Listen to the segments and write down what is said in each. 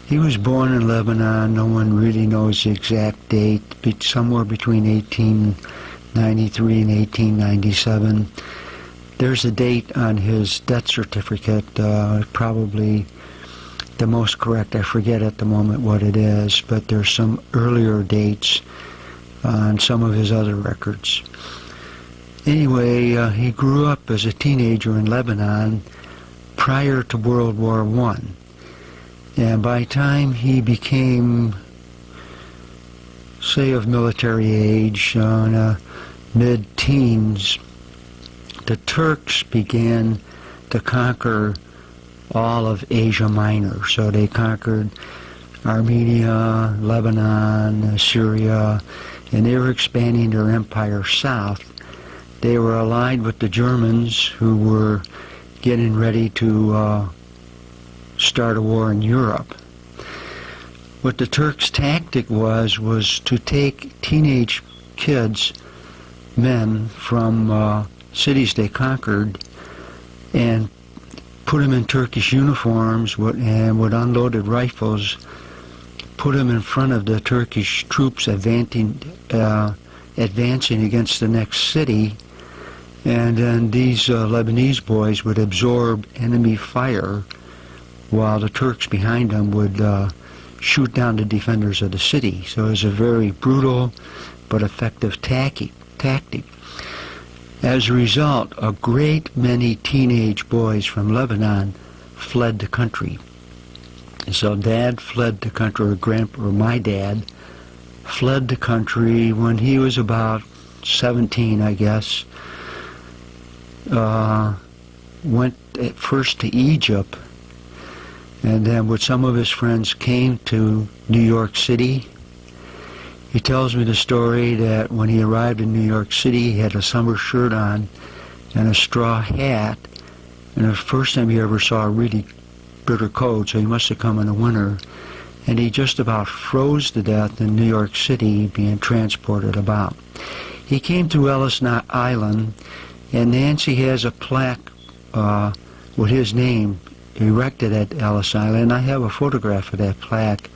He was born in Lebanon. No one really knows the exact date, somewhere between 1893 and 1897. There's a date on his death certificate, probably the most correct. I forget at the moment what it is, but there's some earlier dates on some of his other records. Anyway, he grew up as a teenager in Lebanon prior to World War I. And by the time he became, say, of military age, mid-teens, the Turks began to conquer all of Asia Minor. So they conquered Armenia, Lebanon, Syria, and they were expanding their empire south. They were allied with the Germans, who were getting ready to start a war in Europe. What the Turks' tactic was to take teenage kids, men, from cities they conquered and put them in Turkish uniforms and with unloaded rifles, put them in front of the Turkish troops advancing against the next city, and then these Lebanese boys would absorb enemy fire while the Turks behind them would shoot down the defenders of the city. So it was a very brutal but effective tactic. As a result, a great many teenage boys from Lebanon fled the country. So Dad fled the country, or my dad fled the country when he was about 17, I guess. Went at first to Egypt, and then with some of his friends came to New York City. He tells me the story that when he arrived in New York City, he had a summer shirt on and a straw hat, and the first time he ever saw a really bitter cold, so he must have come in the winter, and he just about froze to death in New York City being transported about. He came to Ellis Island, and Nancy has a plaque with his name erected at Ellis Island, and I have a photograph of that plaque.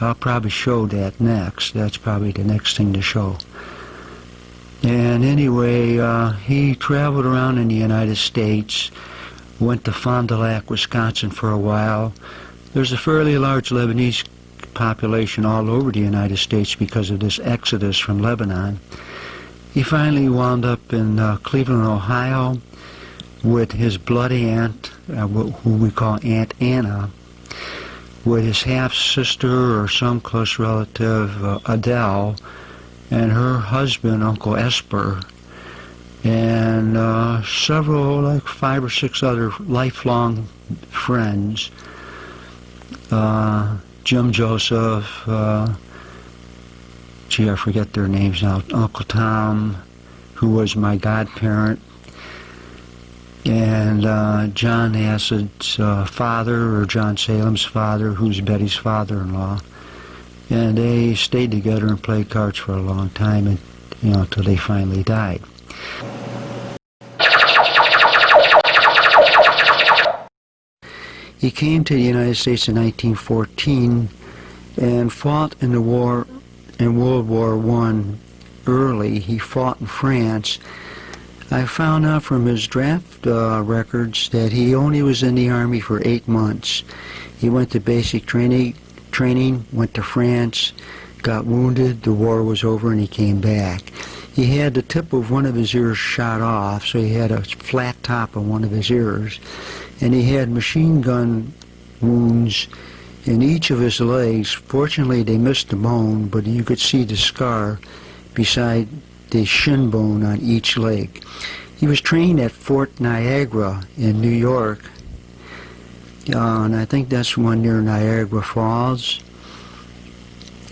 I'll probably show that next. That's probably the next thing to show. And anyway, he traveled around in the United States, went to Fond du Lac, Wisconsin for a while. There's a fairly large Lebanese population all over the United States because of this exodus from Lebanon. He finally wound up in Cleveland, Ohio, with his blood aunt, who we call Aunt Anna, with his half-sister or some close relative, Adele, and her husband, Uncle Esper, and several, like 5 or 6 other lifelong friends, Jim Joseph, gee, I forget their names now, Uncle Tom, who was my godparent, and John Acid's father, or John Salem's father, who's Betty's father-in-law. And they stayed together and played cards for a long time, and until they finally died. He came to the United States in 1914 and fought in the war, in World War I early. He fought in France. I found out from his draft records that he only was in the Army for 8 months. He went to basic training, went to France, got wounded, the war was over, and he came back. He had the tip of one of his ears shot off, so he had a flat top on one of his ears, and he had machine gun wounds in each of his legs. Fortunately, they missed the bone, but you could see the scar beside the shin bone on each leg. He was trained at Fort Niagara in New York, and I think that's one near Niagara Falls.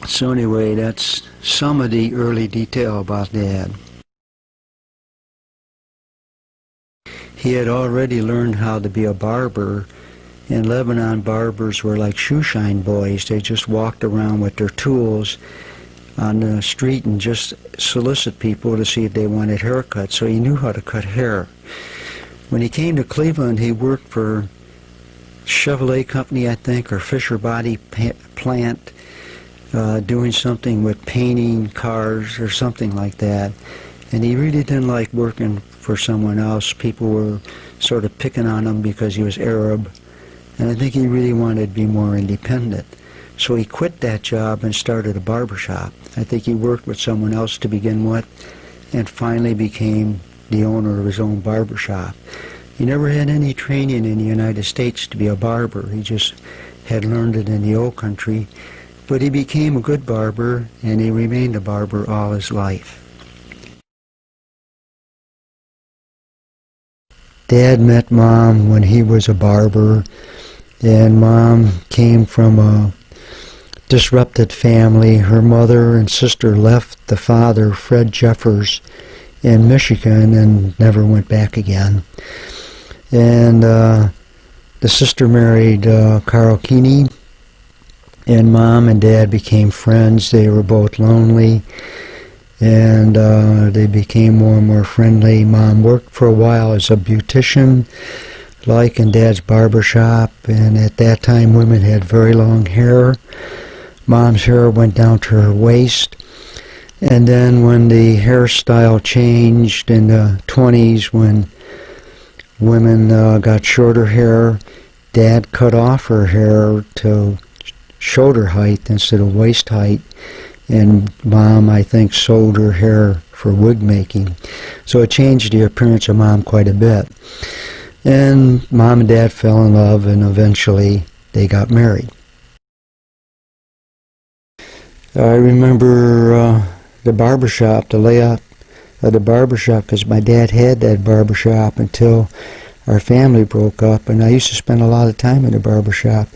So anyway, that's some of the early detail about Dad. He had already learned how to be a barber. In Lebanon, barbers were like shoeshine boys. They just walked around with their tools on the street and just solicit people to see if they wanted haircuts, so he knew how to cut hair. When he came to Cleveland, he worked for Chevrolet company, I think, or Fisher Body plant, doing something with painting cars or something like that. And he really didn't like working for someone else. People were sort of picking on him because he was Arab. And I think he really wanted to be more independent. So he quit that job and started a barber shop. I think he worked with someone else to begin with and finally became the owner of his own barber shop. He never had any training in the United States to be a barber. He just had learned it in the old country. But he became a good barber, and he remained a barber all his life. Dad met Mom when he was a barber, and Mom came from a disrupted family. Her mother and sister left the father, Fred Jeffers, in Michigan and never went back again. And the sister married Carl Keeney, and Mom and Dad became friends. They were both lonely, and they became more and more friendly. Mom worked for a while as a beautician, like in Dad's barber shop, and at that time women had very long hair. Mom's hair went down to her waist, and then when the hairstyle changed in the 20s, when women got shorter hair, Dad cut off her hair to shoulder height instead of waist height, and Mom, I think, sold her hair for wig making. So it changed the appearance of Mom quite a bit. And Mom and Dad fell in love, and eventually they got married. I remember the barbershop, the layout of the barbershop, because my dad had that barbershop until our family broke up, and I used to spend a lot of time in the barbershop.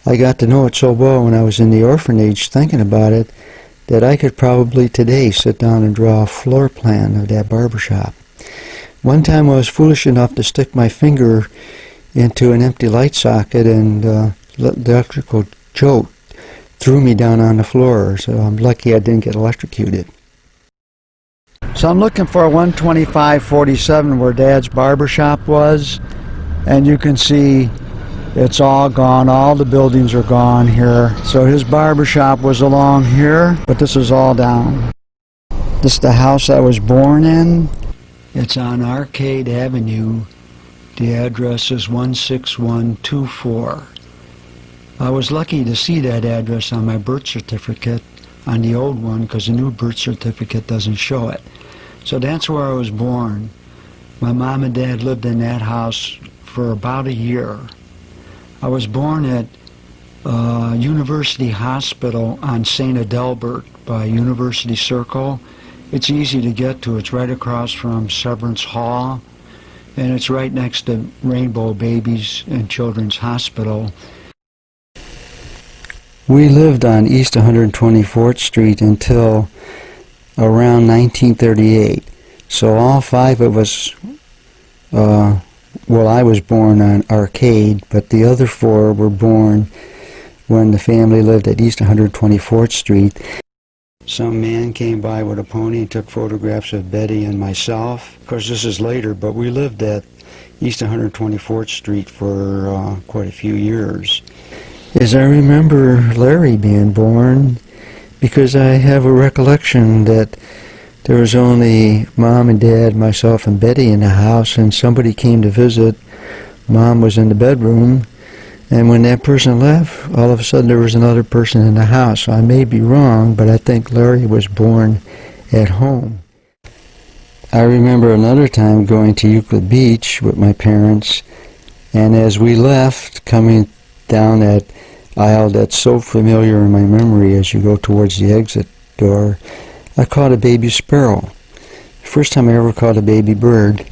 I got to know it so well when I was in the orphanage thinking about it that I could probably today sit down and draw a floor plan of that barbershop. One time I was foolish enough to stick my finger into an empty light socket, and the electrical jolt threw me down on the floor, so I'm lucky I didn't get electrocuted. So I'm looking for 12547 where Dad's barbershop was, and you can see it's all gone. All the buildings are gone here. So his barbershop was along here, but this is all down. This is the house I was born in. It's on Arcade Avenue. The address is 16124. I was lucky to see that address on my birth certificate, on the old one, because the new birth certificate doesn't show it. So that's where I was born. My mom and dad lived in that house for about a year. I was born at University Hospital on St. Adelbert by University Circle. It's easy to get to. It's right across from Severance Hall, and it's right next to Rainbow Babies and Children's Hospital. We lived on East 124th Street until around 1938. So all five of us, well, I was born on Arcade, but the other four were born when the family lived at East 124th Street. Some man came by with a pony and took photographs of Betty and myself. Of course, this is later, but we lived at East 124th Street for quite a few years. As I remember Larry being born, because I have a recollection that there was only Mom and Dad, myself, and Betty in the house, and somebody came to visit. Mom was in the bedroom, and when that person left, all of a sudden there was another person in the house. So I may be wrong, but I think Larry was born at home. I remember another time going to Euclid Beach with my parents, and as we left, coming down that aisle that's so familiar in my memory as you go towards the exit door, I caught a baby sparrow. First time I ever caught a baby bird.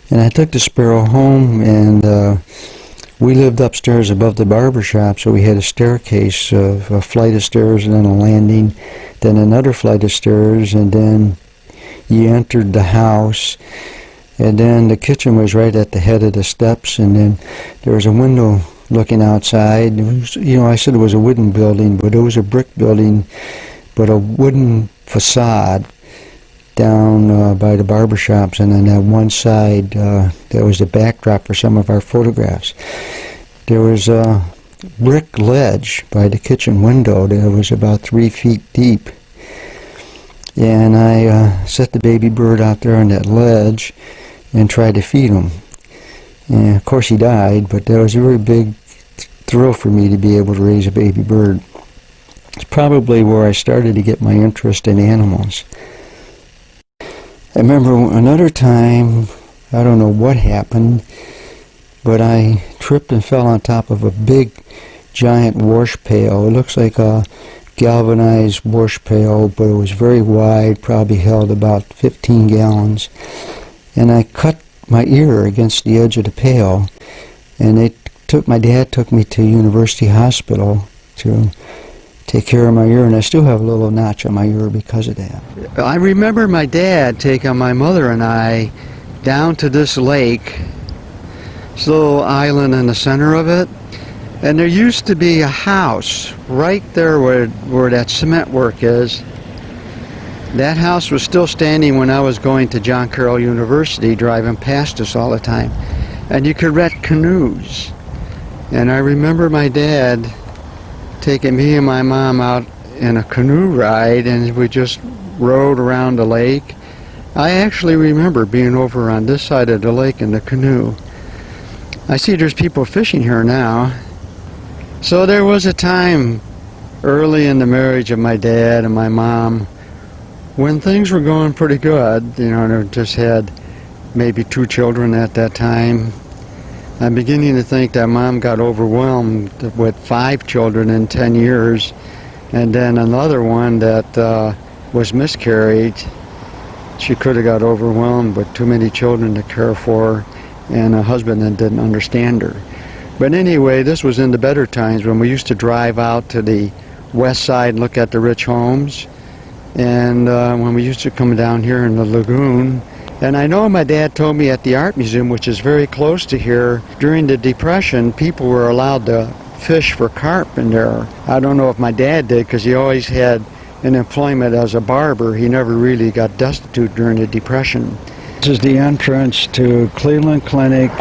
And I took the sparrow home, and we lived upstairs above the barber shop, so we had a staircase of a flight of stairs and then a landing, then another flight of stairs, and then you entered the house, and then the kitchen was right at the head of the steps, and then there was a window looking outside. It was, you know, I said it was a wooden building, but it was a brick building, but a wooden facade down by the barber shops, and on that one side that was the backdrop for some of our photographs. there was a brick ledge by the kitchen window that was about 3 feet deep. And I set the baby bird out there on that ledge and tried to feed him. And of course he died, but that was a very big thrill for me to be able to raise a baby bird. It's probably where I started to get my interest in animals. I remember another time, I don't know what happened, but I tripped and fell on top of a big giant wash pail. It looks like a galvanized wash pail, but it was very wide, probably held about 15 gallons. And I cut my ear against the edge of the pail, and my dad took me to University Hospital to take care of my ear, and I still have a little notch on my ear because of that. I remember my dad taking my mother and I down to this lake, this little island in the center of it, and there used to be a house right there where that cement work is. That house was still standing when I was going to John Carroll University, driving past us all the time, and you could rent canoes. And I remember my dad taking me and my mom out in a canoe ride, and we just rode around the lake. I actually remember being over on this side of the lake in the canoe. I see there's people fishing here now. So there was a time early in the marriage of my dad and my mom when things were going pretty good. You know, they just had maybe 2 children at that time. I'm beginning to think that Mom got overwhelmed with 5 children in 10 years, and then another one that was miscarried. She could have got overwhelmed with too many children to care for, and a husband that didn't understand her. But anyway, this was in the better times when we used to drive out to the west side and look at the rich homes, and when we used to come down here in the lagoon. And I know my dad told me at the Art Museum, which is very close to here, during the Depression, people were allowed to fish for carp in there. I don't know if my dad did, because he always had an employment as a barber. He never really got destitute during the Depression. This is the entrance to Cleveland Clinic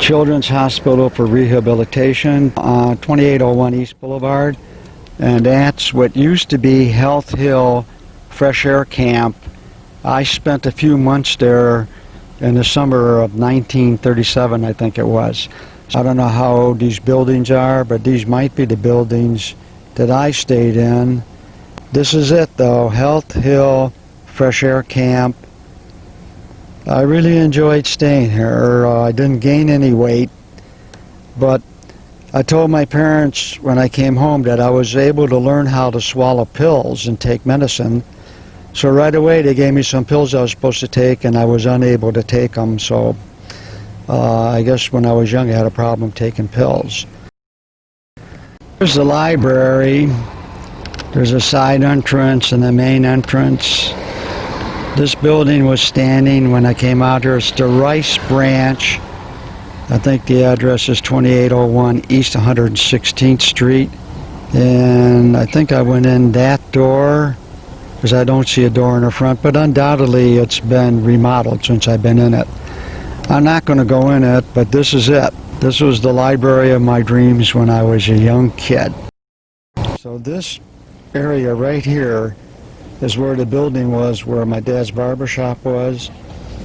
Children's Hospital for Rehabilitation on 2801 East Boulevard. And that's what used to be Health Hill Fresh Air Camp. I spent a few months there in the summer of 1937, I think it was. I don't know how old these buildings are, but these might be the buildings that I stayed in. This is it, though, Health Hill Fresh Air Camp. I really enjoyed staying here. I didn't gain any weight, but I told my parents when I came home that I was able to learn how to swallow pills and take medicine. So right away they gave me some pills I was supposed to take, and I was unable to take them. So I guess when I was young I had a problem taking pills. Here's the library. There's a side entrance and the main entrance. This building was standing when I came out here. It's the Rice Branch. I think the address is 2801 East 116th Street. And I think I went in that door, because I don't see a door in the front, but undoubtedly it's been remodeled since I've been in it. I'm not going to go in it, but this is it. This was the library of my dreams when I was a young kid. So this area right here is where the building was, where my dad's barber shop was,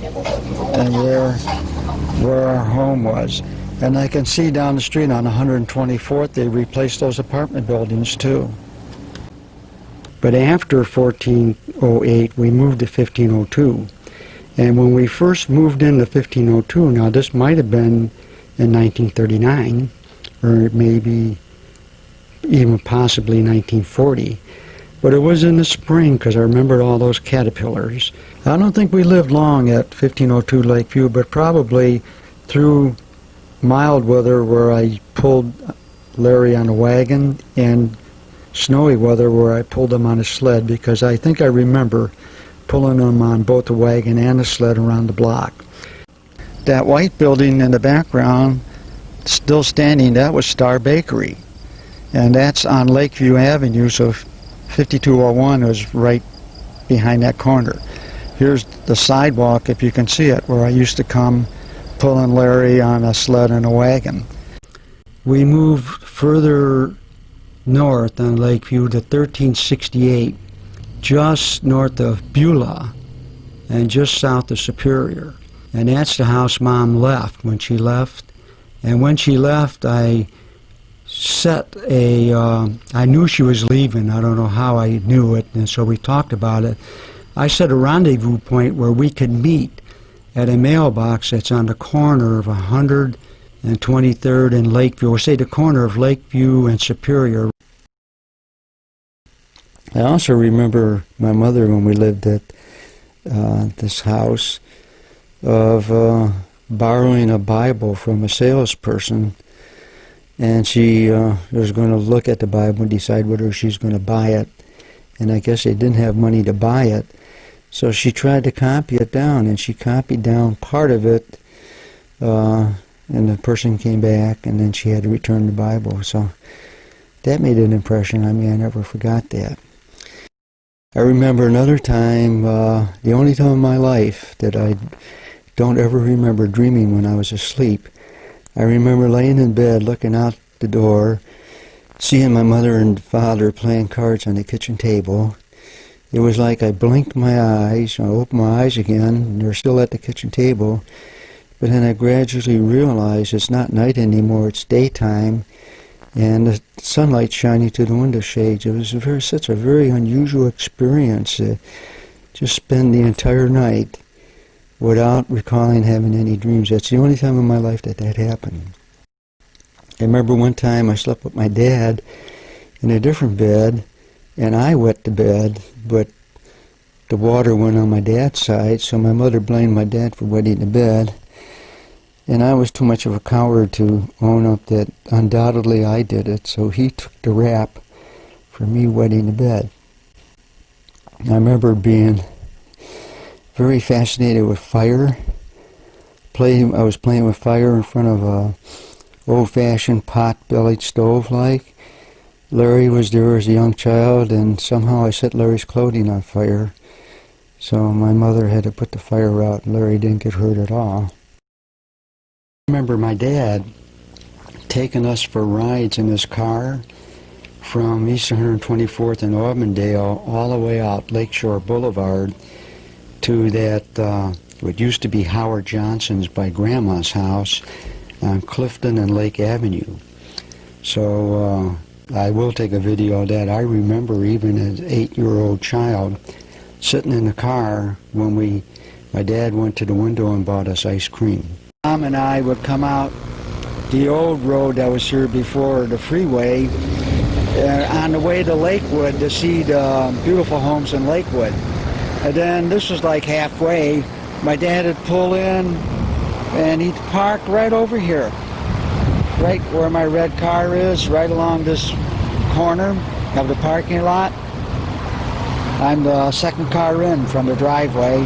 and where our home was. And I can see down the street on 124th, they replaced those apartment buildings too. But after 1408, we moved to 1502. And when we first moved into 1502, now this might have been in 1939, or maybe even possibly 1940. But it was in the spring, because I remembered all those caterpillars. I don't think we lived long at 1502 Lakeview, but probably through mild weather where I pulled Larry on a wagon, and snowy weather where I pulled him on a sled, because I think I remember pulling him on both the wagon and the sled around the block. That white building in the background, still standing, that was Star Bakery. And that's on Lakeview Avenue, so 5201 was right behind that corner. Here's the sidewalk, if you can see it, where I used to come pulling Larry on a sled and a wagon. we moved further north on Lakeview to 1368, just north of Beulah and just south of Superior. And that's the house Mom left when she left. And when she left, I set a, I knew she was leaving. I don't know how I knew it, and so we talked about it. I set a rendezvous point where we could meet at a mailbox that's on the corner of 123rd and Lakeview. We'll say the corner of Lakeview and Superior. I also remember my mother, when we lived at this house, of borrowing a Bible from a salesperson, and she was going to look at the Bible and decide whether she's going to buy it, and I guess they didn't have money to buy it, so she tried to copy it down, and she copied down part of it, and the person came back, and then she had to return the Bible. So that made an impression on me. I never forgot that. I remember another time, the only time in my life that I don't ever remember dreaming when I was asleep. I remember laying in bed, looking out the door, seeing my mother and father playing cards on the kitchen table. It was like I blinked my eyes, I opened my eyes again, and they're still at the kitchen table. But then I gradually realized it's not night anymore, it's daytime, and the sunlight shining through the window shades. It was such a very unusual experience to just spend the entire night without recalling having any dreams. That's the only time in my life that happened. I remember one time I slept with my dad in a different bed, and I wet the bed, but the water went on my dad's side, so my mother blamed my dad for wetting the bed. And I was too much of a coward to own up that undoubtedly I did it, so he took the rap for me wetting the bed. I remember being very fascinated with fire. I was playing with fire in front of a old-fashioned pot-bellied stove like. Larry was there as a young child, and somehow I set Larry's clothing on fire. So my mother had to put the fire out, and Larry didn't get hurt at all. I remember my dad taking us for rides in his car from East 124th and Auburndale all the way out Lakeshore Boulevard to that, what used to be Howard Johnson's by Grandma's house on Clifton and Lake Avenue. So I will take a video of that. I remember even as an 8-year-old child sitting in the car when my dad went to the window and bought us ice cream. Mom and I would come out the old road that was here before the freeway on the way to Lakewood to see the beautiful homes in Lakewood. And then this was like halfway. My dad would pull in and he'd park right over here, right where my red car is, right along this corner of the parking lot. I'm the second car in from the driveway.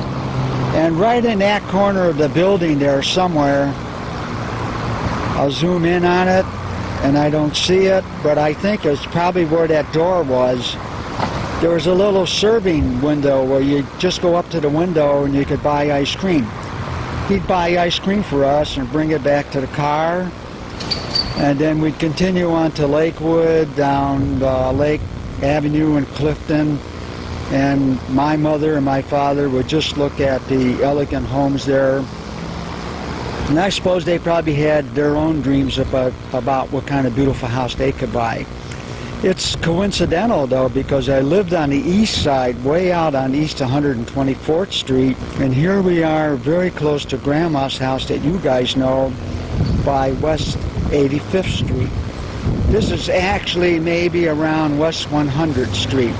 And right in that corner of the building there somewhere, I'll zoom in on it, and I don't see it, but I think it's probably where that door was. There was a little serving window where you just go up to the window and you could buy ice cream. He'd buy ice cream for us and bring it back to the car, and then we'd continue on to Lakewood, down Lake Avenue and Clifton. And my mother and my father would just look at the elegant homes there. And I suppose they probably had their own dreams about what kind of beautiful house they could buy. It's coincidental, though, because I lived on the east side, way out on East 124th Street, and here we are very close to Grandma's house that you guys know by West 85th Street. This is actually maybe around West 100th Street.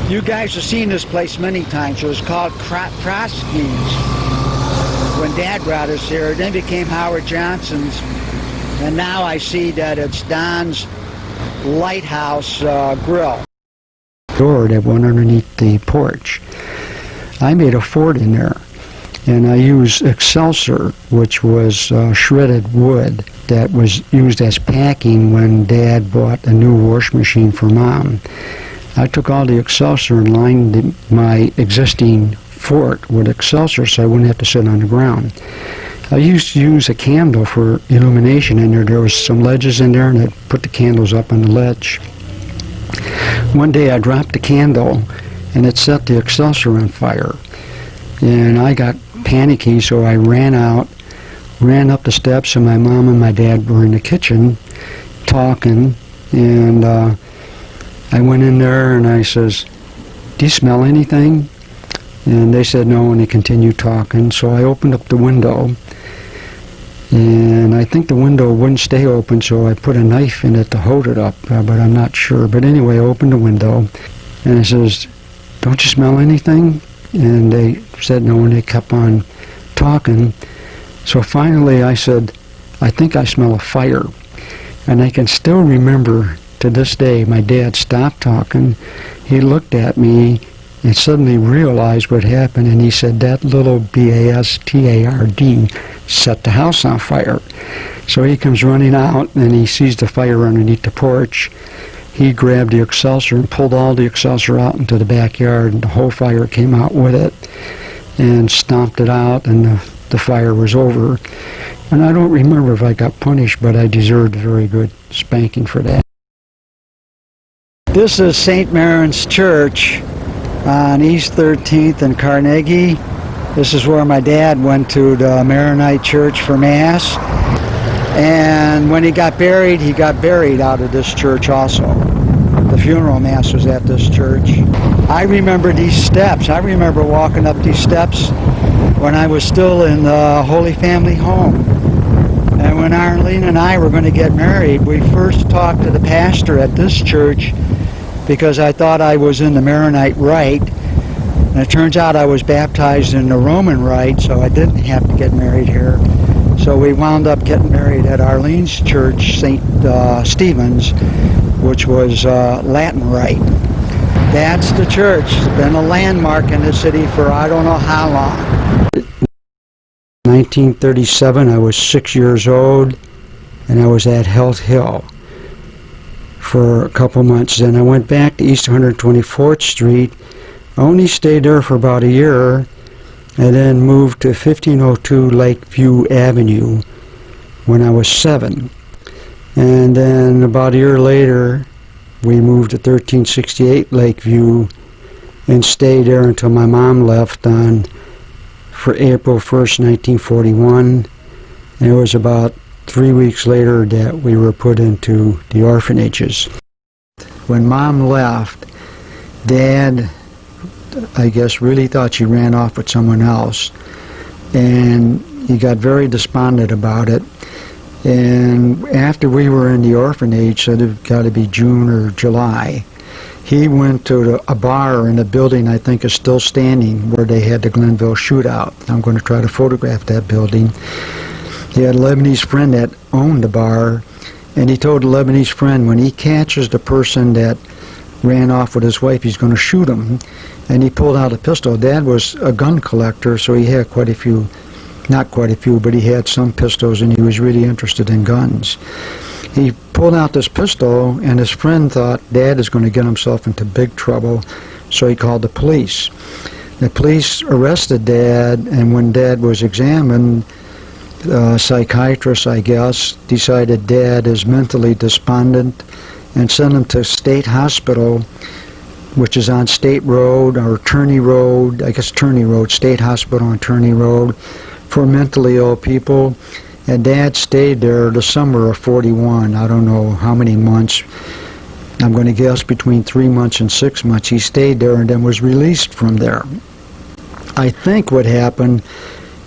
You guys have seen this place many times. It was called Krosky's when Dad brought us here. It then became Howard Johnson's, and now I see that it's Don's Lighthouse Grill. Door that went underneath the porch. I made a fort in there, and I used Excelsior, which was shredded wood that was used as packing when Dad bought a new wash machine for Mom. I took all the Excelsior and lined my existing fort with Excelsior so I wouldn't have to sit on the ground. I used to use a candle for illumination in there. There was some ledges in there, and I'd put the candles up on the ledge. One day I dropped the candle, and it set the accessory on fire. And I got panicky, so I ran out, ran up the steps, and my mom and my dad were in the kitchen talking, and I went in there and I says, "Do you smell anything?" And they said no, and they continued talking. So I opened up the window, and I think the window wouldn't stay open, so I put a knife in it to hold it up, but I'm not sure. But anyway, I opened the window, and I says, "Don't you smell anything?" And they said no, and they kept on talking. So finally I said, "I think I smell a fire." And I can still remember to this day, my dad stopped talking, he looked at me, and suddenly realized what happened, and he said, "That little bastard set the house on fire." So he comes running out, and he sees the fire underneath the porch. He grabbed the accessory and pulled all the accessory out into the backyard, and the whole fire came out with it, and stomped it out, and the fire was over. And I don't remember if I got punished, but I deserved a very good spanking for that. This is St. Maron's Church on East 13th and Carnegie. This is where my dad went to the Maronite church for Mass. And when he got buried out of this church also. The funeral Mass was at this church. I remember these steps. I remember walking up these steps when I was still in the Holy Family home. And when Arlene and I were going to get married, we first talked to the pastor at this church because I thought I was in the Maronite rite. And it turns out I was baptized in the Roman rite, so I didn't have to get married here. So we wound up getting married at Arlene's church, St. Stephen's, which was Latin rite. That's the church. It's been a landmark in the city for I don't know how long. 1937, I was 6 years old, and I was at Health Hill for a couple months. Then I went back to East 124th Street. I only stayed there for about a year, and then moved to 1502 Lakeview Avenue when I was 7. And then about a year later, we moved to 1368 Lakeview and stayed there until my mom left for April 1st, 1941. And it was about 3 weeks later that we were put into the orphanages. When Mom left, Dad, I guess, really thought she ran off with someone else, and he got very despondent about it. And after we were in the orphanage, so it got to be June or July, he went to a bar in a building I think is still standing where they had the Glenville shootout. I'm going to try to photograph that building. He had a Lebanese friend that owned the bar, and he told the Lebanese friend when he catches the person that ran off with his wife, he's going to shoot him. And he pulled out a pistol. Dad was a gun collector, so he had quite a few, not quite a few, but he had some pistols, and he was really interested in guns. He pulled out this pistol, and his friend thought Dad is going to get himself into big trouble, so he called the police. The police arrested Dad, and when Dad was examined, psychiatrists, I guess, decided Dad is mentally despondent and sent him to State Hospital, which is on State Road, or Turney Road, I guess Turney Road, State Hospital on Turney Road, for mentally ill people. And Dad stayed there the summer of 41. I don't know how many months. I'm going to guess between 3 months and 6 months. He stayed there and then was released from there. I think what happened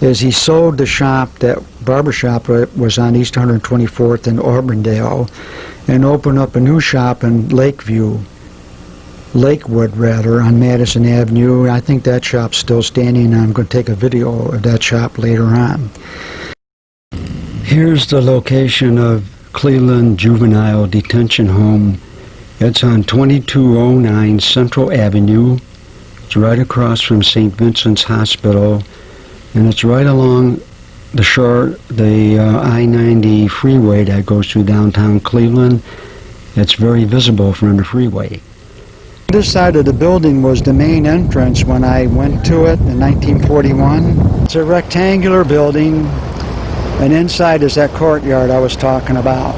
is he sold the shop, that barber shop was on East 124th in Auburndale, and opened up a new shop in Lakewood rather, on Madison Avenue. I think that shop's still standing, and I'm going to take a video of that shop later on. Here's the location of Cleveland Juvenile Detention Home. It's on 2209 Central Avenue. It's right across from St. Vincent's Hospital, and it's right along the shore, the I-90 freeway that goes through downtown Cleveland. It's very visible from the freeway. This side of the building was the main entrance when I went to it in 1941. It's a rectangular building. and inside is that courtyard I was talking about.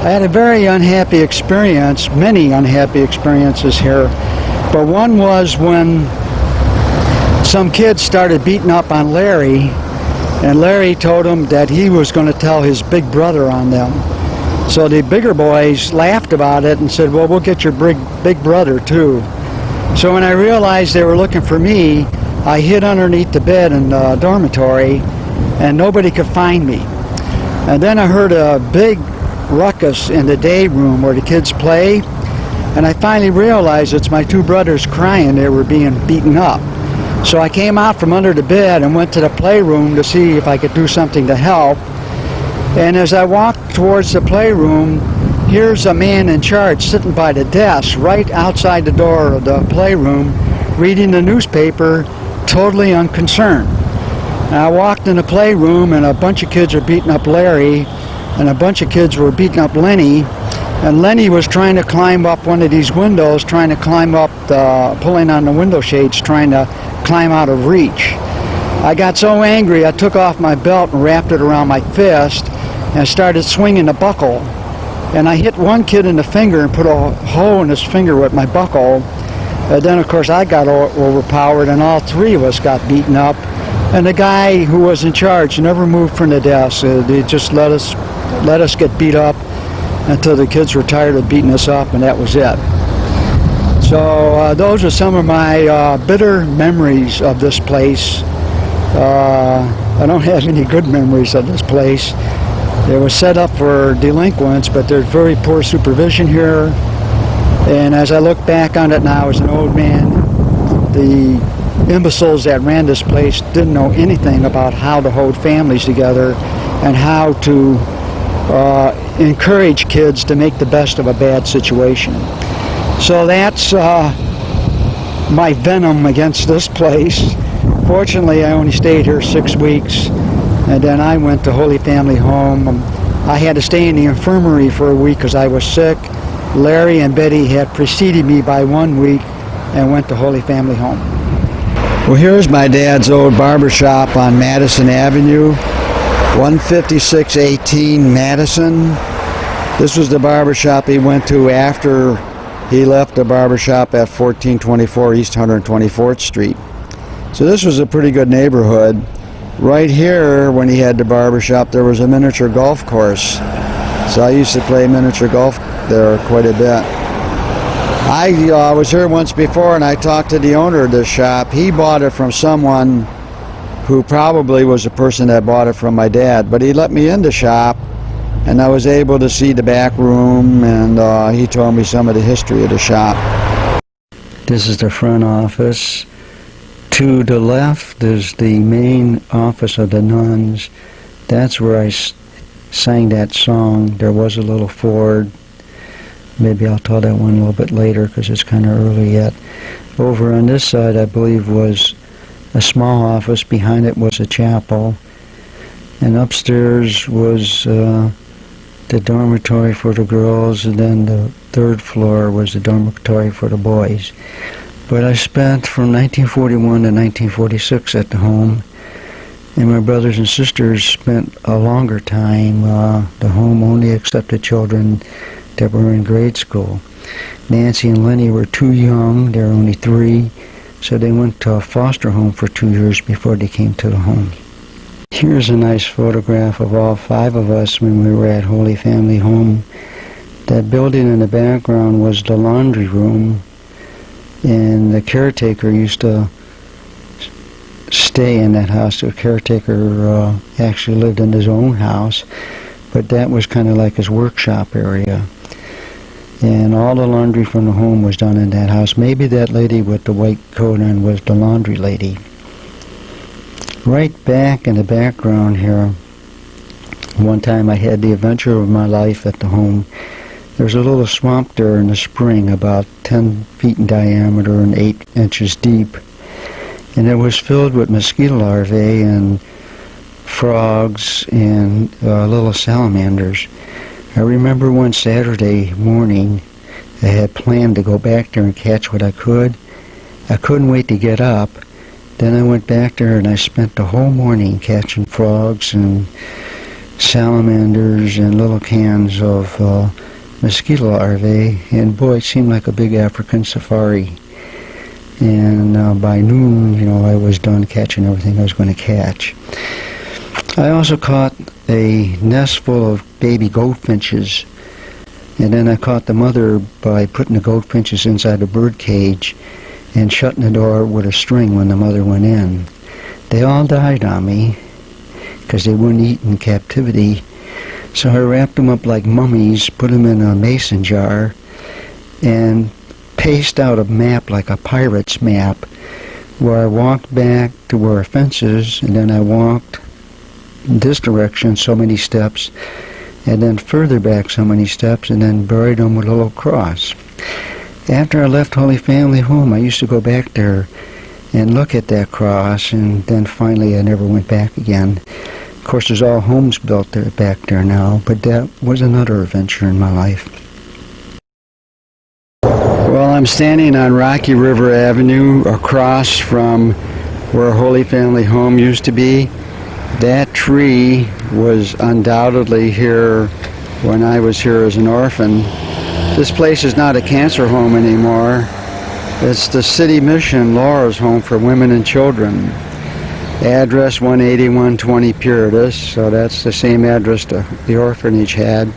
I had a very unhappy experience, many unhappy experiences here, but one was when some kids started beating up on Larry, and Larry told him that he was going to tell his big brother on them. So the bigger boys laughed about it and said, well, we'll get your big brother too. So when I realized they were looking for me, I hid underneath the bed in the dormitory, and nobody could find me. And then I heard a big ruckus in the day room where the kids play, and I finally realized it's my two brothers crying. They were being beaten up. So I came out from under the bed and went to the playroom to see if I could do something to help. And as I walked towards the playroom, here's a man in charge sitting by the desk right outside the door of the playroom, reading the newspaper, totally unconcerned. And I walked in the playroom, and a bunch of kids were beating up Larry, and a bunch of kids were beating up Lenny, and Lenny was trying to climb up one of these windows, trying to climb up, pulling on the window shades, trying to climb out of reach. I got so angry I took off my belt and wrapped it around my fist and started swinging the buckle. And I hit one kid in the finger and put a hole in his finger with my buckle. Then of course I got overpowered, and all three of us got beaten up. And the guy who was in charge never moved from the desk. They just let us get beat up until the kids were tired of beating us up, and that was it. So those are some of my bitter memories of this place. I don't have any good memories of this place. It was set up for delinquents, but there's very poor supervision here. And as I look back on it now as an old man, the imbeciles that ran this place didn't know anything about how to hold families together and how to encourage kids to make the best of a bad situation. So that's my venom against this place. Fortunately, I only stayed here 6 weeks, and then I went to Holy Family Home. I had to stay in the infirmary for a week because I was sick. Larry and Betty had preceded me by 1 week and went to Holy Family Home. Well, here's my dad's old barber shop on Madison Avenue, 15618 Madison. This was the barber shop he went to after he left the barber shop at 1424 East 124th Street. So this was a pretty good neighborhood. Right here, when he had the barber shop, there was a miniature golf course. So I used to play miniature golf there quite a bit. I was here once before, and I talked to the owner of this shop. He bought it from someone who probably was the person that bought it from my dad, but he let me in the shop, and I was able to see the back room, and he told me some of the history of the shop. This is the front office. To the left is the main office of the nuns. That's where I sang that song, There Was a Little Ford. Maybe I'll tell that one a little bit later because it's kind of early yet. Over on this side, I believe, was a small office. Behind it was a chapel. And upstairs was the dormitory for the girls, and then the third floor was the dormitory for the boys. But I spent from 1941 to 1946 at the home, and my brothers and sisters spent a longer time. The home only accepted children that were in grade school. Nancy and Lenny were too young, they were only 3, so they went to a foster home for 2 years before they came to the home. Here's a nice photograph of all 5 of us when we were at Holy Family Home. That building in the background was the laundry room, and the caretaker used to stay in that house. The caretaker actually lived in his own house, but that was kind of like his workshop area. And all the laundry from the home was done in that house. Maybe that lady with the white coat on was the laundry lady. Right back in the background here, one time I had the adventure of my life at the home. There's a little swamp there in the spring, about 10 feet in diameter and 8 inches deep. And it was filled with mosquito larvae and frogs and little salamanders. I remember one Saturday morning, I had planned to go back there and catch what I could. I couldn't wait to get up. Then I went back there and I spent the whole morning catching frogs and salamanders and little cans of mosquito larvae, and boy, it seemed like a big African safari. And by noon, you know, I was done catching everything I was going to catch. I also caught a nest full of baby goldfinches, and then I caught the mother by putting the goldfinches inside a bird cage and shutting the door with a string when the mother went in. They all died on me because they wouldn't eat in captivity. So I wrapped them up like mummies, put them in a mason jar, and paced out a map like a pirate's map, where I walked back to where a fence is, and then I walked this direction so many steps, and then further back so many steps, and then buried them with a little cross. After I left Holy Family Home, I used to go back there and look at that cross, and then finally I never went back again. Of course, there's all homes built there back there now, but that was another adventure in my life. Well, I'm standing on Rocky River Avenue across from where Holy Family Home used to be. That tree was undoubtedly here when I was here as an orphan. This place is not a cancer home anymore. It's the City Mission Laura's Home for Women and Children. Address 18120 Puritas, so that's the same address the orphanage had.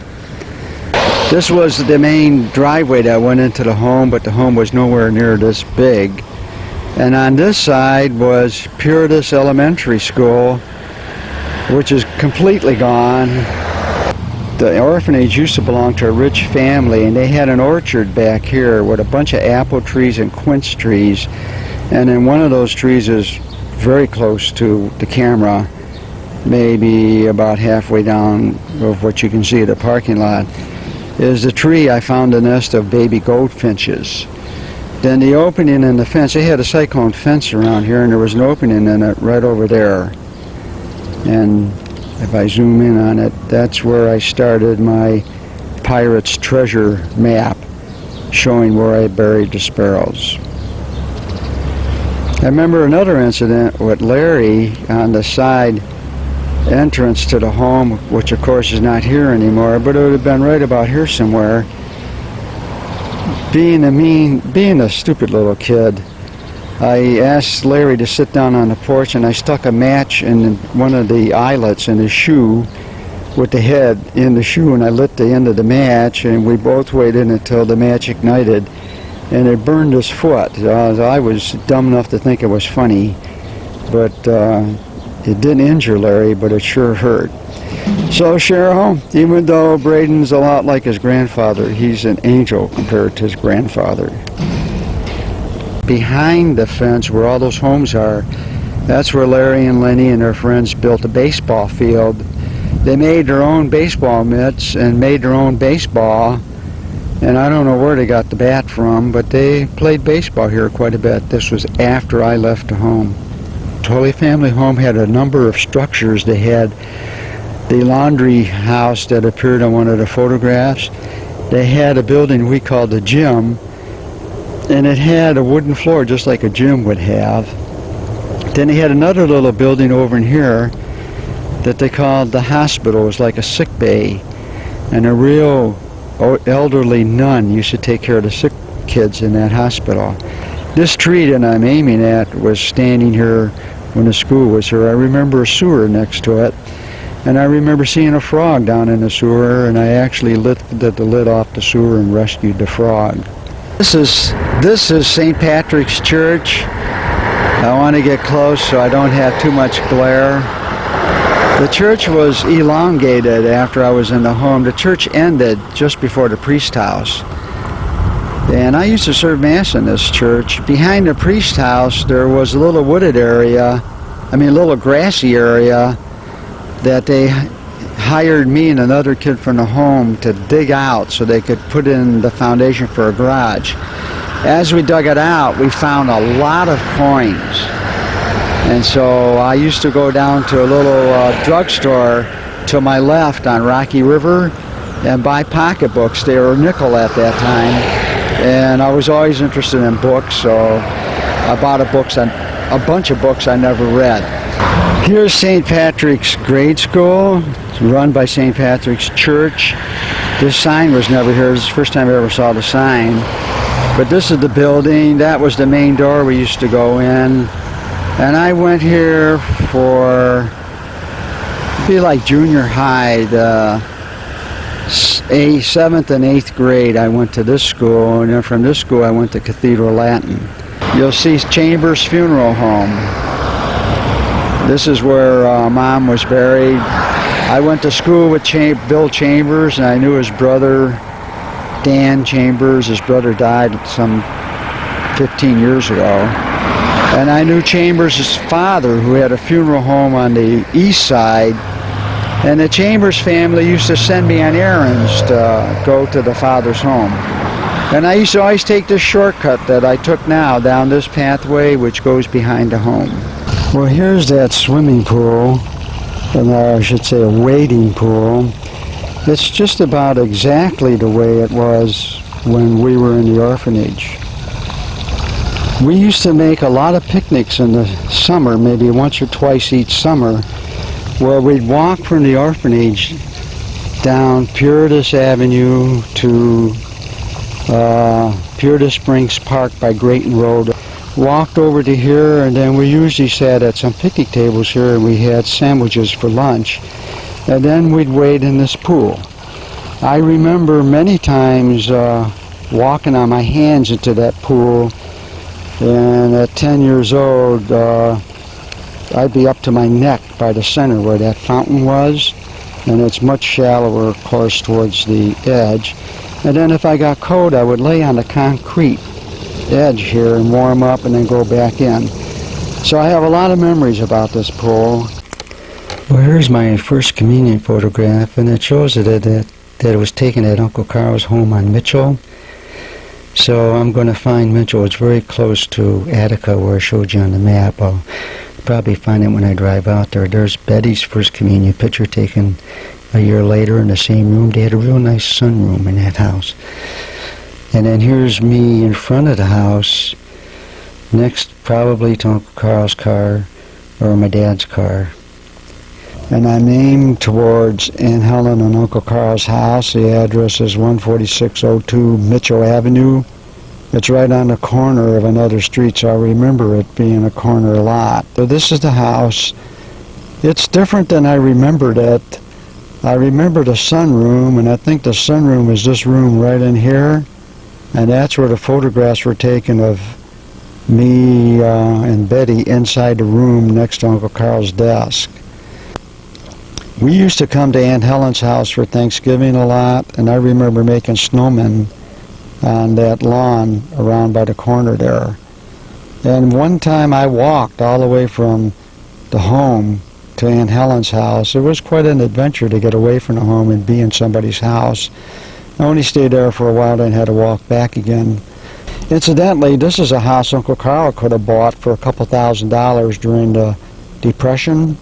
This was the main driveway that went into the home, but the home was nowhere near this big. And on this side was Puritas Elementary School, which is completely gone. The orphanage used to belong to a rich family, and they had an orchard back here with a bunch of apple trees and quince trees. And then one of those trees is very close to the camera, maybe about halfway down of what you can see of the parking lot, is the tree I found a nest of baby goldfinches. Then the opening in the fence, they had a cyclone fence around here, and there was an opening in it right over there. And if I zoom in on it, that's where I started my pirate's treasure map, showing where I buried the sparrows. I remember another incident with Larry on the side entrance to the home, which of course is not here anymore, but it would have been right about here somewhere. Being a stupid little kid, I asked Larry to sit down on the porch, and I stuck a match in one of the eyelets in his shoe with the head in the shoe, and I lit the end of the match, and we both waited until the match ignited, and it burned his foot. I was dumb enough to think it was funny, but it didn't injure Larry, but it sure hurt. So Cheryl, even though Braden's a lot like his grandfather, he's an angel compared to his grandfather. Behind the fence where all those homes are, that's where Larry and Lenny and their friends built a baseball field. They made their own baseball mitts and made their own baseball, and I don't know where they got the bat from, but they played baseball here quite a bit. This was after I left the home. Holy Family Home had a number of structures. They had the laundry house that appeared on one of the photographs. They had a building we called the gym, and it had a wooden floor just like a gym would have. Then they had another little building over in here that they called the hospital. It was like a sick bay, and a real elderly nun used to take care of the sick kids in that hospital. This tree that I'm aiming at was standing here when the school was here. I remember a sewer next to it, and I remember seeing a frog down in the sewer, and I actually lifted the lid off the sewer and rescued the frog. This is St. Patrick's Church. I want to get close so I don't have too much glare. The church was elongated after I was in the home. The church ended just before the priest house. And I used to serve Mass in this church. Behind the priest house there was a little wooded area, a little grassy area that they hired me and another kid from the home to dig out so they could put in the foundation for a garage. As we dug it out, we found a lot of coins. And so I used to go down to a little drugstore to my left on Rocky River and buy pocketbooks. They were a nickel at that time. And I was always interested in books, so I bought a bunch of books I never read. Here's St. Patrick's grade school. It's run by St. Patrick's Church. This sign was never here. This is the first time I ever saw the sign. But this is the building. That was the main door we used to go in. And I went here for, it'd be like junior high, the 7th and 8th grade. I went to this school, and then from this school I went to Cathedral Latin. You'll see Chambers Funeral Home. This is where Mom was buried. I went to school with Bill Chambers, and I knew his brother, Dan Chambers. His brother died some 15 years ago. And I knew Chambers' father, who had a funeral home on the east side. And the Chambers family used to send me on errands to go to the father's home. And I used to always take this shortcut that I took now down this pathway, which goes behind the home. Well, here's that swimming pool, or I should say a wading pool. It's just about exactly the way it was when we were in the orphanage. We used to make a lot of picnics in the summer, maybe once or twice each summer, where we'd walk from the orphanage down Puritas Avenue to Puritas Springs Park by Grayton Road. Walked over to here, and then we usually sat at some picnic tables here, and we had sandwiches for lunch, and then we'd wade in this pool. I remember many times walking on my hands into that pool, and at 10 years old I'd be up to my neck by the center where that fountain was, and it's much shallower, of course, towards the edge. And then if I got cold, I would lay on the concrete edge here and warm up and then go back in. So I have a lot of memories about this pool. Well, here's my first communion photograph, and it shows that it was taken at Uncle Carl's home on Mitchell. So I'm going to find Mitchell. It's very close to Attica, where I showed you on the map. I'll probably find it when I drive out there. There's Betty's first communion picture taken a year later in the same room. They had a real nice sunroom in that house. And then here's me in front of the house, next probably to Uncle Carl's car or my dad's car. And I'm aimed towards Aunt Helen and Uncle Carl's house. The address is 14602 Mitchell Avenue. It's right on the corner of another street, so I remember it being a corner lot. So this is the house. It's different than I remembered it. I remember the sunroom, and I think the sunroom is this room right in here. And that's where the photographs were taken of me and Betty inside the room next to Uncle Carl's desk. We used to come to Aunt Helen's house for Thanksgiving a lot, and I remember making snowmen on that lawn around by the corner there. And one time I walked all the way from the home to Aunt Helen's house. It was quite an adventure to get away from the home and be in somebody's house. I only stayed there for a while, then had to walk back again. Incidentally, this is a house Uncle Carl could have bought for a couple $1,000s during the Depression,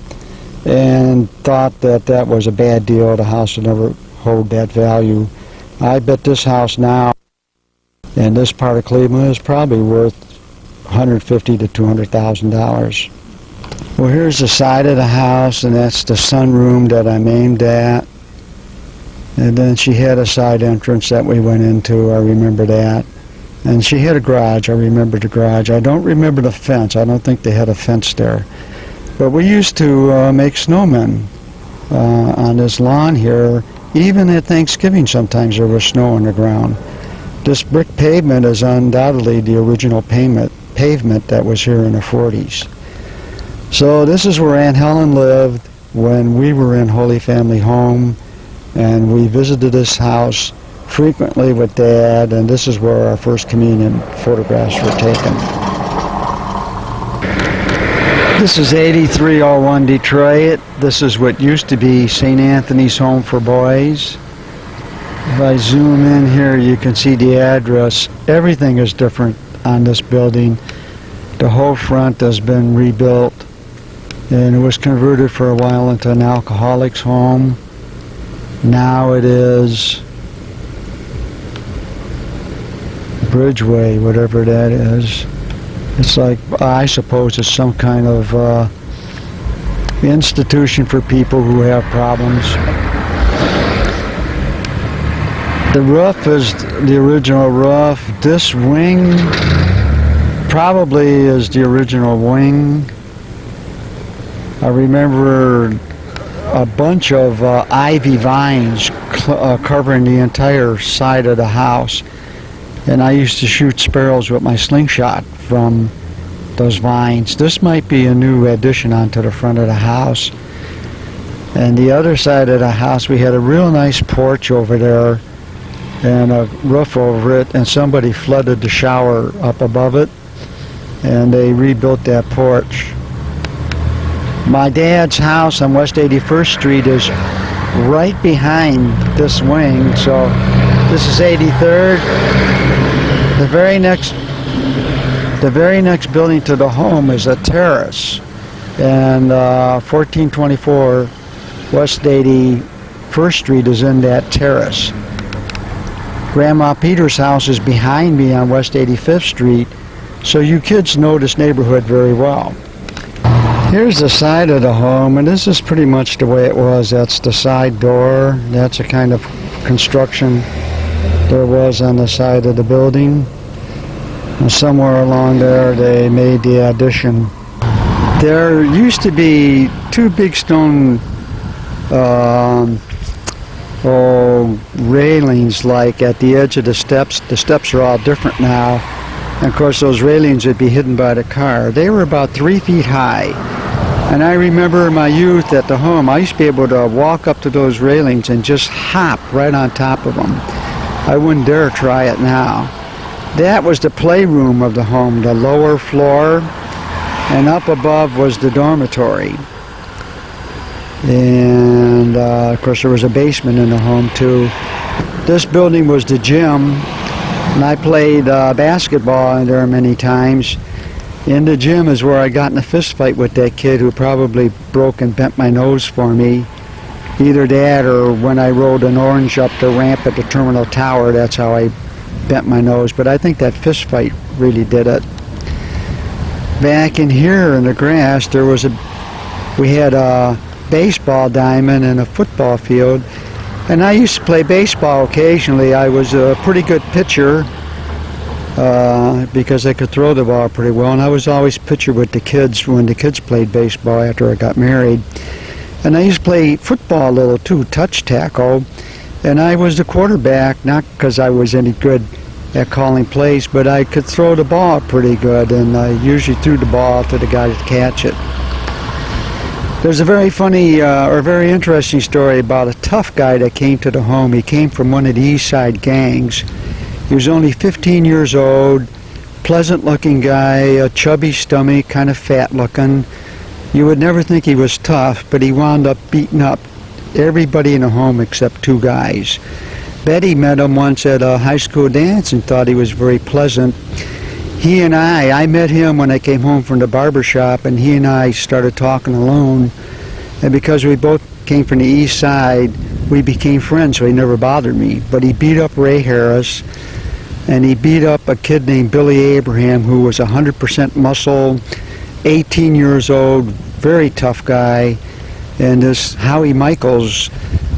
and thought that that was a bad deal. The house would never hold that value. I bet this house now in this part of Cleveland is probably worth $150,000 to $200,000. Well, here's the side of the house, and that's the sunroom that I'm aimed at. And then she had a side entrance that we went into, I remember that. And she had a garage, I remember the garage. I don't remember the fence, I don't think they had a fence there. But we used to make snowmen on this lawn here. Even at Thanksgiving sometimes there was snow on the ground. This brick pavement is undoubtedly the original pavement that was here in the 40s. So this is where Aunt Helen lived when we were in Holy Family Home. And we visited this house frequently with Dad, and this is where our first communion photographs were taken. This is 8301 Detroit. This is what used to be St. Anthony's Home for Boys. If I zoom in here, you can see the address. Everything is different on this building. The whole front has been rebuilt, and it was converted for a while into an alcoholic's home. Now it is Bridgeway, whatever that is. It's like, I suppose it's some kind of institution for people who have problems. The roof is the original roof. This wing probably is the original wing. I remember a bunch of ivy vines covering the entire side of the house, and I used to shoot sparrows with my slingshot from those vines. This might be a new addition onto the front of the house. And the other side of the house, we had a real nice porch over there and a roof over it, and somebody flooded the shower up above it, and they rebuilt that porch. My dad's house on West 81st Street is right behind this wing, so this is 83rd. The very next building to the home is a terrace, and 1424 West 81st Street is in that terrace. Grandma Peter's house is behind me on West 85th Street, so you kids know this neighborhood very well. Here's the side of the home, and this is pretty much the way it was. That's the side door. That's the kind of construction there was on the side of the building. And somewhere along there they made the addition. There used to be two big stone railings like at the edge of the steps. The steps are all different now, and of course those railings would be hidden by the car. They were about 3 feet high, and I remember in my youth at the home I used to be able to walk up to those railings and just hop right on top of them. I wouldn't dare try it now. That was the playroom of the home, the lower floor, and up above was the dormitory. And of course there was a basement in the home too. This building was the gym, and I played basketball in there many times. In the gym is where I got in a fist fight with that kid who probably broke and bent my nose for me. Either that or when I rode an orange up the ramp at the Terminal Tower, that's how I bent my nose. But I think that fist fight really did it. Back in here in the grass, we had a baseball diamond and a football field, and I used to play baseball occasionally. I was a pretty good pitcher because I could throw the ball pretty well, and I was always pitcher with the kids when the kids played baseball after I got married. And I used to play football a little too, touch tackle, and I was the quarterback, not because I was any good at calling plays, but I could throw the ball pretty good, and I usually threw the ball to the guy to catch it. There's a very funny or very interesting story about a tough guy that came to the home. He came from one of the East Side gangs. He was only 15 years old, pleasant-looking guy, a chubby stomach, kind of fat-looking. You would never think he was tough, but he wound up beating up everybody in the home except two guys. Betty met him once at a high school dance and thought he was very pleasant. He and I met him when I came home from the barber shop, and he and I started talking alone. And because we both came from the East Side, we became friends, so he never bothered me. But he beat up Ray Harris, and he beat up a kid named Billy Abraham, who was 100% muscle, 18 years old, very tough guy. And this Howie Michaels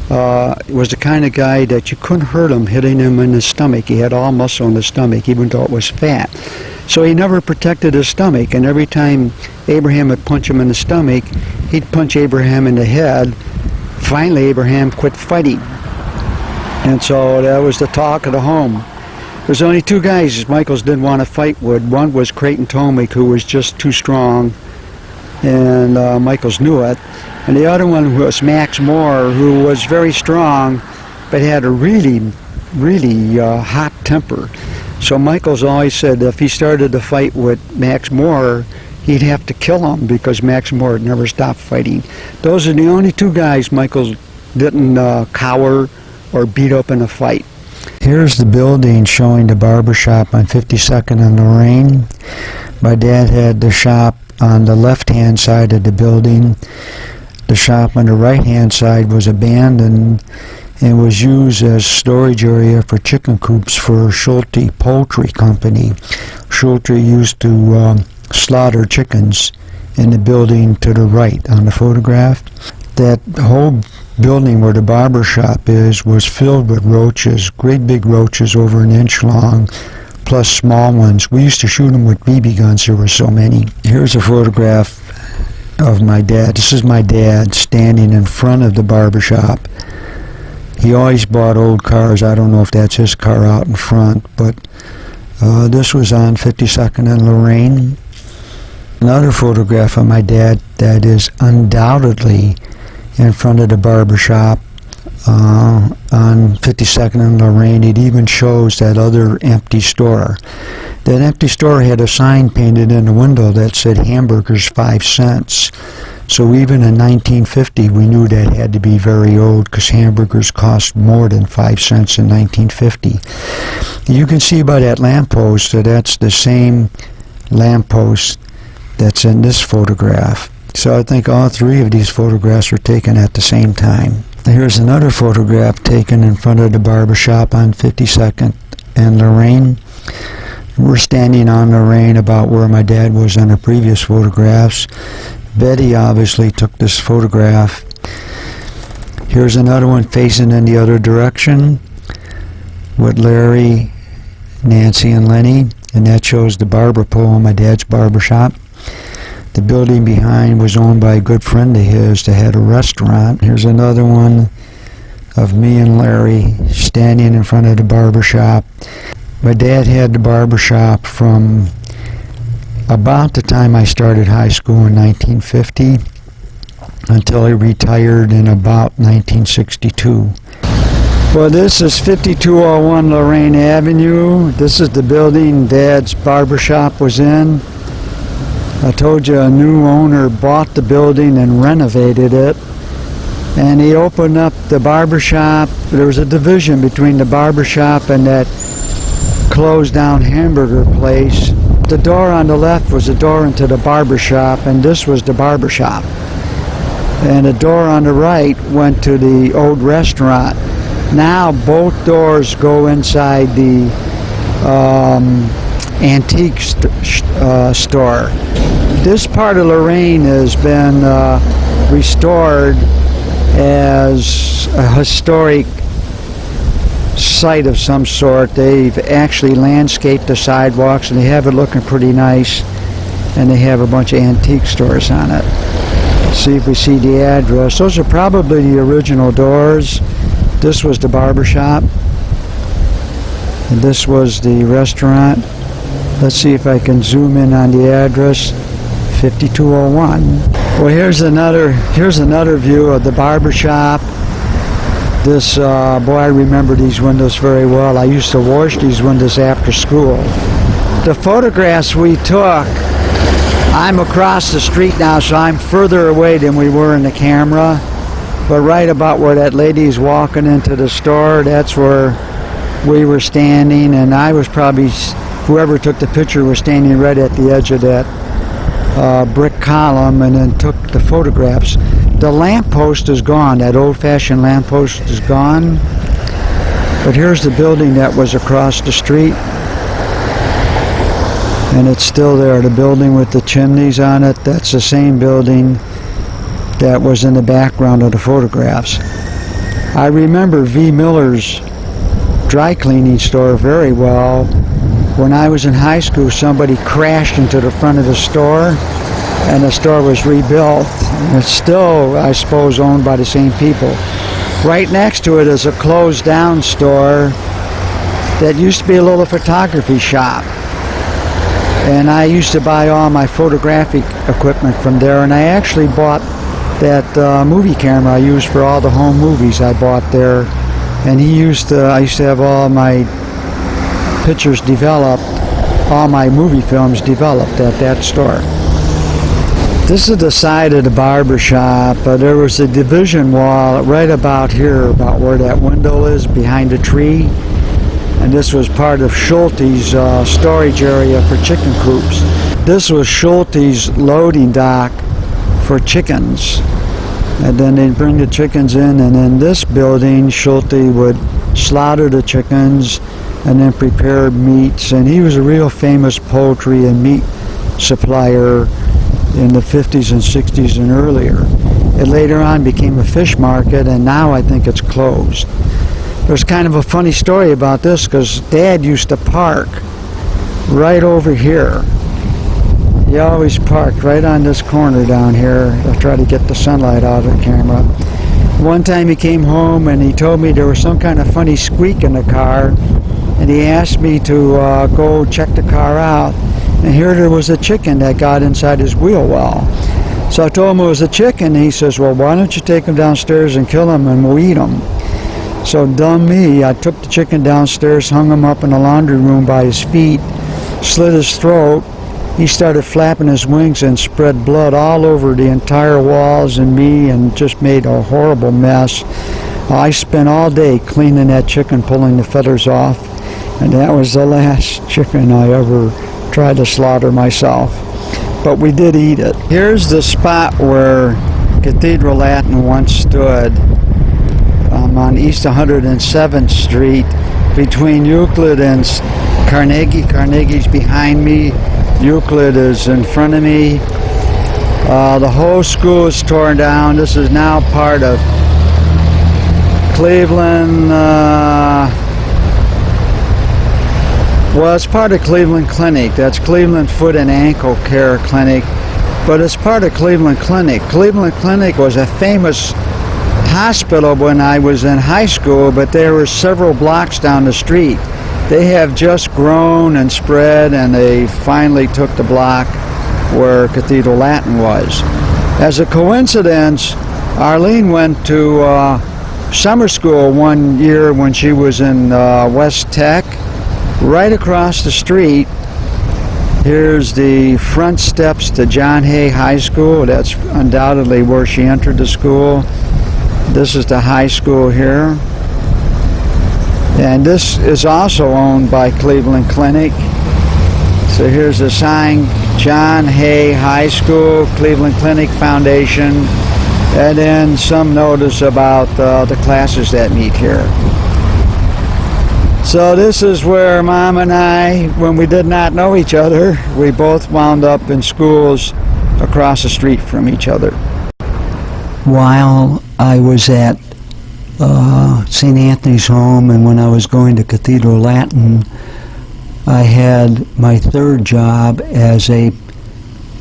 was the kind of guy that you couldn't hurt him hitting him in the stomach. He had all muscle in the stomach, even though it was fat. So he never protected his stomach, and every time Abraham would punch him in the stomach, he'd punch Abraham in the head. Finally, Abraham quit fighting. And so that was the talk of the home. There's only two guys Michaels didn't want to fight with. One was Creighton Tomick, who was just too strong, and Michaels knew it. And the other one was Max Moore, who was very strong, but had a really hot temper. So Michaels always said if he started to fight with Max Moore, he'd have to kill him because Max Moore had never stopped fighting. Those are the only two guys Michaels didn't cower or beat up in a fight. Here's the building showing the barber shop on 52nd and Lorraine. My dad had the shop on the left-hand side of the building. The shop on the right-hand side was abandoned and was used as storage area for chicken coops for Schulte Poultry Company. Schulte used to slaughter chickens and the building to the right on the photograph. That whole building where the barber shop is was filled with roaches, great big roaches over an inch long, plus small ones. We used to shoot them with BB guns, there were so many. Here's a photograph of my dad. This is my dad standing in front of the barber shop. He always bought old cars. I don't know if that's his car out in front, but this was on 52nd and Lorraine. Another photograph of my dad that is undoubtedly in front of the barber shop on 52nd and Lorraine. It even shows that other empty store. That empty store had a sign painted in the window that said hamburgers 5 cents. So even in 1950 we knew that had to be very old, because hamburgers cost more than 5 cents in 1950. You can see by that lamppost that that's the same lamppost that's in this photograph. So I think all three of these photographs were taken at the same time. Here's another photograph taken in front of the barber shop on 52nd and Lorraine. We're standing on Lorraine about where my dad was in the previous photographs. Betty obviously took this photograph. Here's another one facing in the other direction with Larry, Nancy, and Lenny, and that shows the barber pole in my dad's barber shop. The building behind was owned by a good friend of his that had a restaurant. Here's another one of me and Larry standing in front of the barber shop. My dad had the barber shop from about the time I started high school in 1950 until he retired in about 1962. Well, this is 5201 Lorraine Avenue. This is the building Dad's barber shop was in. I told you a new owner bought the building and renovated it, and he opened up the barber shop. There was a division between the barber shop and that closed down hamburger place. The door on the left was the door into the barber shop, and this was the barber shop. And the door on the right went to the old restaurant. Now both doors go inside the antique store. This part of Lorraine has been restored as a historic site of some sort. They've actually landscaped the sidewalks and they have it looking pretty nice, and they have a bunch of antique stores on it. Let's see if we see the address. Those are probably the original doors. This was the barber shop and this was the restaurant. Let's see if I can zoom in on the address. 5201. Well, here's another view of the barber shop. This boy, I remember these windows very well. I used to wash these windows after school. The photographs we took, I'm across the street now, so I'm further away than we were in the camera, but right about where that lady's walking into the store, that's where we were standing, and I was probably, whoever took the picture was standing right at the edge of that brick column, and then took the photographs. The lamppost is gone. That old-fashioned lamppost is gone, but here's the building that was across the street, and it's still there. The building with the chimneys on it, that's the same building that was in the background of the photographs. I remember V. Miller's dry cleaning store very well. When I was in high school, somebody crashed into the front of the store, and the store was rebuilt. And it's still, I suppose, owned by the same people. Right next to it is a closed down store that used to be a little photography shop. And I used to buy all my photographic equipment from there, and I actually bought that movie camera I used for all the home movies I bought there. And I used to have all my pictures developed, all my movie films developed at that store. This is the side of the barber shop. There was a division wall right about here, about where that window is, behind a tree. And this was part of Schulte's storage area for chicken coops. This was Schulte's loading dock for chickens. And then they'd bring the chickens in, and in this building, Schulte would slaughter the chickens and then prepare meats. And he was a real famous poultry and meat supplier in the 50s and 60s and earlier. It later on became a fish market, and now I think it's closed. There's kind of a funny story about this, because Dad used to park right over here. He always parked right on this corner down here to try to get the sunlight out of the camera. One time he came home and he told me there was some kind of funny squeak in the car, and he asked me to go check the car out. And here there was a chicken that got inside his wheel well. So I told him it was a chicken, and he says, well, why don't you take him downstairs and kill him and we'll eat him. So dumb me, I took the chicken downstairs, hung him up in the laundry room by his feet, slit his throat. He started flapping his wings and spread blood all over the entire walls and me, and just made a horrible mess. I spent all day cleaning that chicken, pulling the feathers off, and that was the last chicken I ever tried to slaughter myself. But we did eat it. Here's the spot where Cathedral Latin once stood. On East 107th Street, between Euclid and Carnegie. Carnegie's behind me. Euclid is in front of me. The whole school is torn down. This is now part of Cleveland. Well, it's part of Cleveland Clinic. That's Cleveland Foot and Ankle Care Clinic. But it's part of Cleveland Clinic. Cleveland Clinic was a famous hospital when I was in high school, but there were several blocks down the street. They have just grown and spread, and they finally took the block where Cathedral Latin was. As a coincidence, Arlene went to summer school one year when she was in West Tech. Right across the street, here's the front steps to John Hay High School. That's undoubtedly where she entered the school. This is the high school here. And this is also owned by Cleveland Clinic. So here's a sign, John Hay High School, Cleveland Clinic Foundation, and then some notice about the classes that meet here. So this is where Mom and I, when we did not know each other, we both wound up in schools across the street from each other. While I was at St. Anthony's Home, and when I was going to Cathedral Latin, I had my third job as a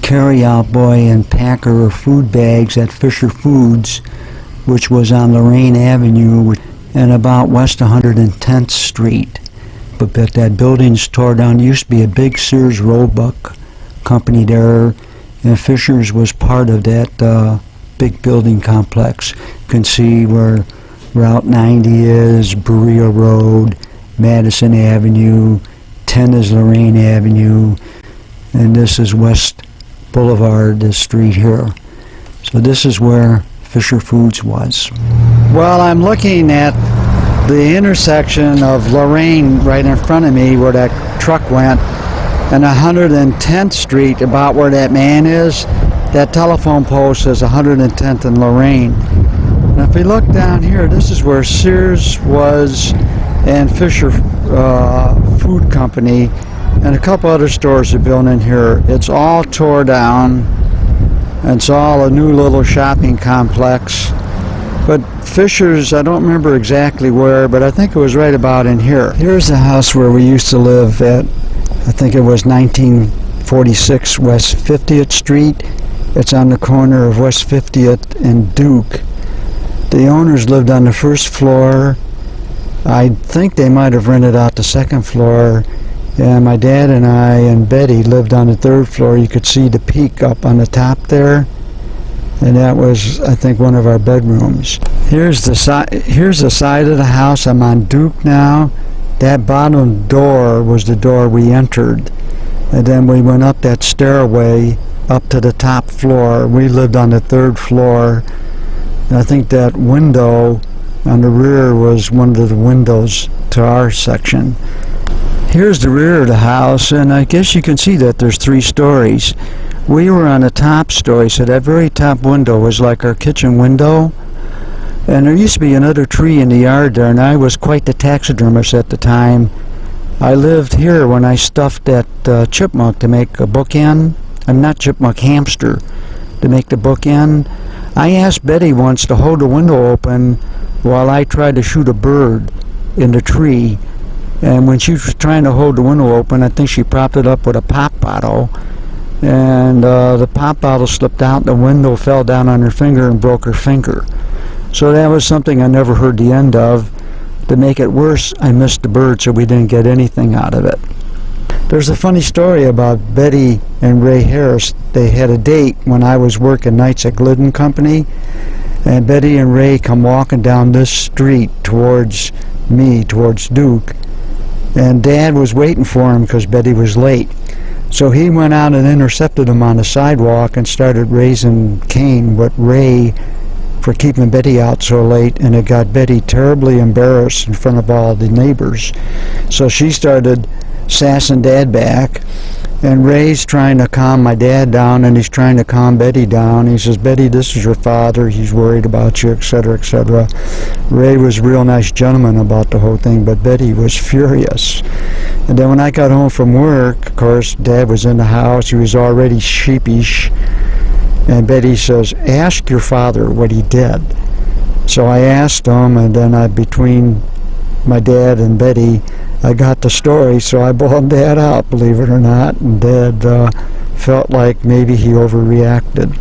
carry-out boy and packer of food bags at Fisher Foods, which was on Lorraine Avenue and about West 110th Street. But that building's tore down. There used to be a big Sears Roebuck company there, and Fisher's was part of that big building complex. You can see where Route 90 is, Berea Road, Madison Avenue, 10 is Lorraine Avenue, and this is West Boulevard, this street here. So this is where Fisher Foods was. Well, I'm looking at the intersection of Lorraine right in front of me where that truck went, and 110th Street, about where that man is. That telephone post is 110th and Lorraine. And if we look down here, this is where Sears was, and Fisher Food Company, and a couple other stores are built in here. It's all tore down, and it's all a new little shopping complex. But Fisher's, I don't remember exactly where, but I think it was right about in here. Here's the house where we used to live at, I think it was 1946 West 50th Street. It's on the corner of West 50th and Duke. The owners lived on the first floor. I think they might have rented out the second floor. And my dad and I and Betty lived on the third floor. You could see the peak up on the top there. And that was, I think, one of our bedrooms. Here's the side of the house. I'm on Duke now. That bottom door was the door we entered. And then we went up that stairway up to the top floor. We lived on the third floor. And I think that window on the rear was one of the windows to our section. Here's the rear of the house, and I guess you can see that there's 3 stories. We were on the top story, so that very top window was like our kitchen window. And there used to be another tree in the yard there, and I was quite the taxidermist at the time. I lived here when I stuffed that chipmunk to make a bookend a nut chipmunk hamster to make the bookend. I asked Betty once to hold the window open while I tried to shoot a bird in the tree. And when she was trying to hold the window open, I think she propped it up with a pop bottle. And the pop bottle slipped out, the window fell down on her finger and broke her finger. So that was something I never heard the end of. To make it worse, I missed the bird, so we didn't get anything out of it. There's a funny story about Betty and Ray Harris. They had a date when I was working nights at Glidden Company, and Betty and Ray come walking down this street towards me, towards Duke, and Dad was waiting for him because Betty was late. So he went out and intercepted him on the sidewalk and started raising Cain with Ray for keeping Betty out so late, and it got Betty terribly embarrassed in front of all the neighbors. So she started sassing Dad back, and Ray's trying to calm my dad down, and he's trying to calm Betty down. He says, "Betty, this is your father, he's worried about you," etc., etc. Ray was a real nice gentleman about the whole thing, but Betty was furious. And then when I got home from work, of course, Dad was in the house. He was already sheepish, and Betty says, "Ask your father what he did." So I asked him, and then between my dad and Betty, I got the story, so I bawled Dad out, believe it or not, and Dad felt like maybe he overreacted.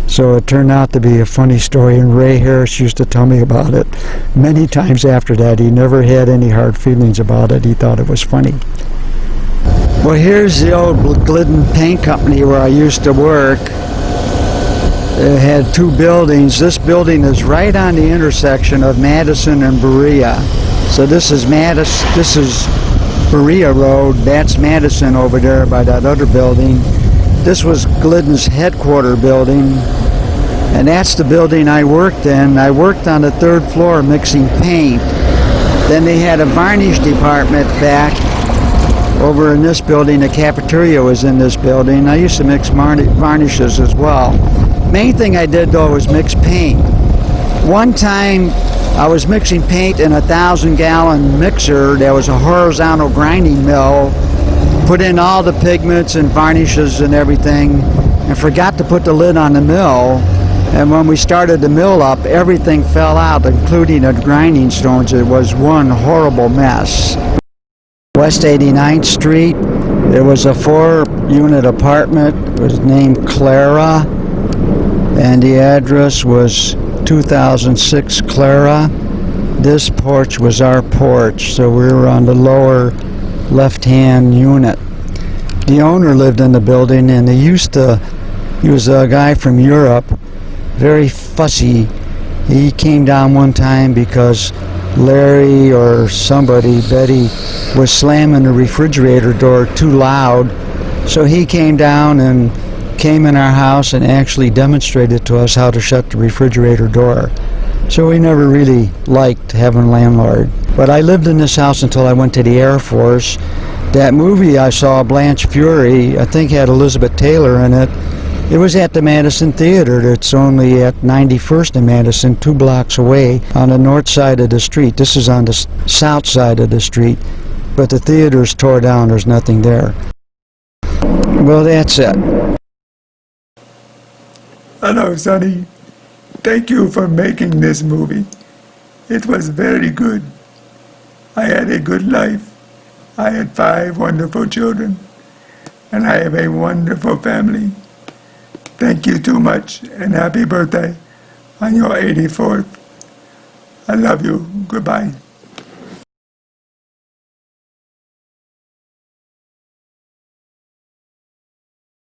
So it turned out to be a funny story, and Ray Harris used to tell me about it many times after that. He never had any hard feelings about it. He thought it was funny. Well, here's the old Glidden Paint Company where I used to work. It had two buildings. This building is right on the intersection of Madison and Berea. So this is Berea Road. That's Madison over there by that other building. This was Glidden's headquarter building, and that's the building I worked in. I worked on the third floor mixing paint. Then they had a varnish department back over in this building. The cafeteria was in this building. I used to mix varnishes as well. Main thing I did though was mix paint. One time I was mixing paint in a 1,000-gallon mixer. There was a horizontal grinding mill. Put in all the pigments and varnishes and everything, and forgot to put the lid on the mill. And when we started the mill up, everything fell out, including the grinding stones. It was one horrible mess. West 89th Street, there was a 4-unit apartment. It was named Clara, and the address was 2006 Clara. This porch was our porch, so we were on the lower left-hand unit. The owner lived in the building, and he was a guy from Europe, very fussy. He came down one time because Larry or somebody, Betty, was slamming the refrigerator door too loud. So he came down and came in our house and actually demonstrated to us how to shut the refrigerator door. So we never really liked having a landlord. But I lived in this house until I went to the Air Force. That movie I saw, Blanche Fury, I think had Elizabeth Taylor in it. It was at the Madison Theater. It's only at 91st and Madison, 2 blocks away on the north side of the street. This is on the south side of the street. But the theater's tore down. There's nothing there. Well, that's it. Hello, Sonny. Thank you for making this movie. It was very good. I had a good life. I had 5 wonderful children, and I have a wonderful family. Thank you too much, and happy birthday on your 84th. I love you. Goodbye.